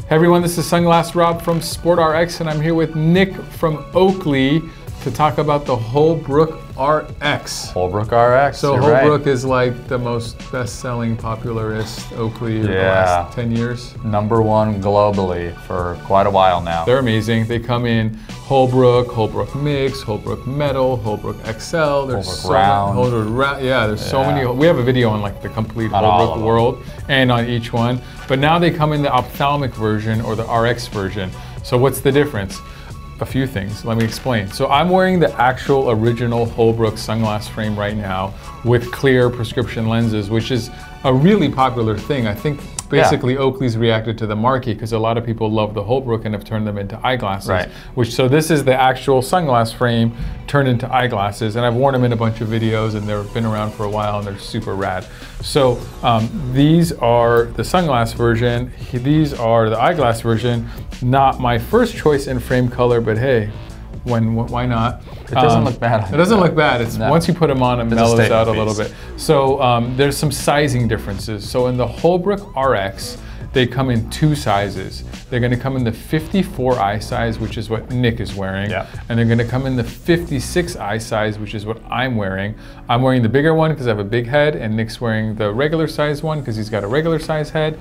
Hey everyone, this is Sunglass Rob from SportRx, and I'm here with Nick from Oakley to talk about the Holbrook RX. Holbrook RX. So Holbrook is like the most best-selling, popularist Oakley in the last 10 years. #1 globally for quite a while now. They're amazing. They come in Holbrook, Holbrook Mix, Holbrook Metal, Holbrook XL. There's Holbrook Round. Yeah, there's so many. We have a video on like the complete Holbrook world and on each one. But now they come in the ophthalmic version or the RX version. So what's the difference? A few things, let me explain. So I'm wearing the actual original Holbrook sunglass frame right now with clear prescription lenses, which is a really popular thing. I think basically Oakley's reacted to the market because a lot of people love the Holbrook and have turned them into eyeglasses. Right. So this is the actual sunglass frame turned into eyeglasses, and I've worn them in a bunch of videos and they've been around for a while and they're super rad. So these are the sunglass version, these are the eyeglass version. Not my first choice in frame color, but hey, why not? It doesn't look bad. It doesn't look bad. It's once you put them on, it mellows out a little bit. So there's some sizing differences. So in the Holbrook RX, they come in 2 sizes. They're gonna come in the 54 eye size, which is what Nick is wearing. And they're gonna come in the 56 eye size, which is what I'm wearing. I'm wearing the bigger one because I have a big head, and Nick's wearing the regular size one because he's got a regular size head.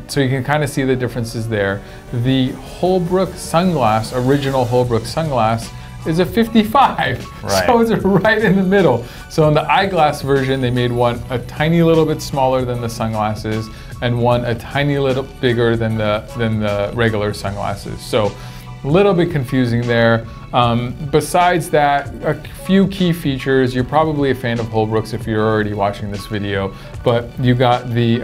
So you can kind of see the differences there. The Holbrook sunglass, original Holbrook sunglass, is a 55, so it's right in the middle. So in the eyeglass version, they made one a tiny little bit smaller than the sunglasses, and one a tiny little bigger than the regular sunglasses. So a little bit confusing there. Besides that, a few key features. You're probably a fan of Holbrooks if you're already watching this video, but you got the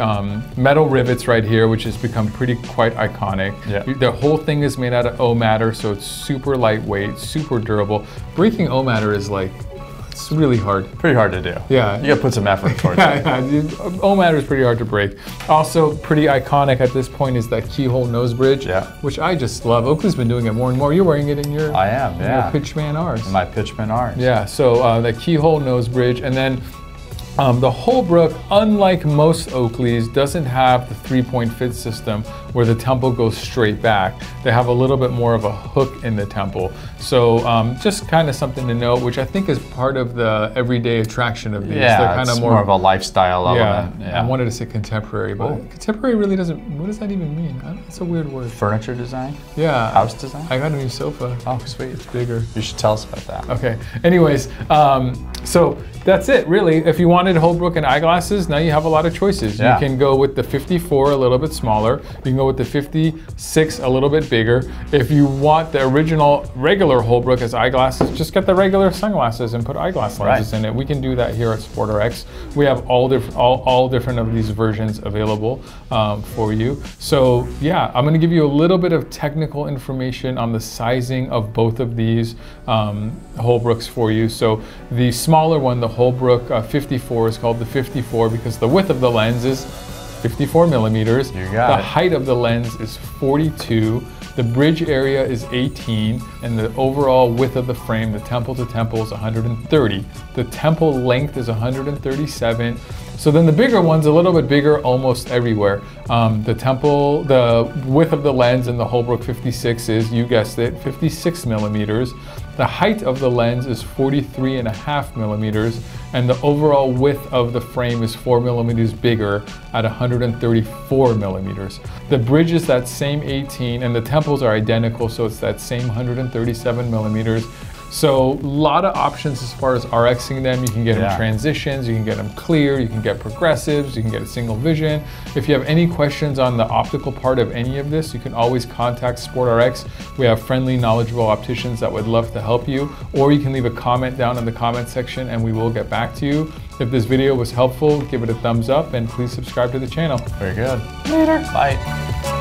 metal rivets right here, which has become quite iconic. The whole thing is made out of O-matter, so it's super lightweight, super durable. Breaking O-matter is like, it's really hard. Pretty hard to do. Yeah. You gotta put some effort towards it. O-matter is pretty hard to break. Also, pretty iconic at this point is that Keyhole nose bridge, which I just love. Oakley's been doing it more and more. You're wearing it in your, your Pitchman R's. In my Pitchman R's. Yeah, so the Keyhole nose bridge, and then the Holbrook, unlike most Oakleys, doesn't have the 3-point fit system where the temple goes straight back. They have a little bit more of a hook in the temple. So just kind of something to note, which I think is part of the everyday attraction of these. Yeah, they're kind it's of more of a lifestyle element. I wanted to say contemporary, but contemporary really doesn't, what does that even mean? It's a weird word. Furniture design? Yeah. House design? I got a new sofa. Oh, sweet. It's bigger. You should tell us about that. Okay. Anyways, so that's it, really. If you wanted Holbrook and eyeglasses, now you have a lot of choices. You can go with the 54, a little bit smaller. You can go with the 56, a little bit bigger. If you want the original regular Holbrook as eyeglasses, just get the regular sunglasses and put eyeglass lenses in it. We can do that here at SportRx. We have all different of these versions available for you. So yeah, I'm gonna give you a little bit of technical information on the sizing of both of these Holbrooks for you. So the smaller one, the Holbrook 54, is called the 54 because the width of the lens is 54 millimeters. The height of the lens is 42. The bridge area is 18, and the overall width of the frame, the temple to temple, is 130. The temple length is 137. So then the bigger one's a little bit bigger almost everywhere. The width of the lens in the Holbrook 56 is, you guessed it, 56 millimeters. The height of the lens is 43.5 millimeters, and the overall width of the frame is 4 millimeters bigger at 134 millimeters. The bridge is that same 18, and the temples are identical, so it's that same 137 millimeters. So a lot of options as far as RXing them. You can get them transitions, you can get them clear, you can get progressives, you can get a single vision. If you have any questions on the optical part of any of this, you can always contact SportRx. We have friendly, knowledgeable opticians that would love to help you, or you can leave a comment down in the comment section and we will get back to you. If this video was helpful, give it a thumbs up and please subscribe to the channel. Very good. Later. Bye.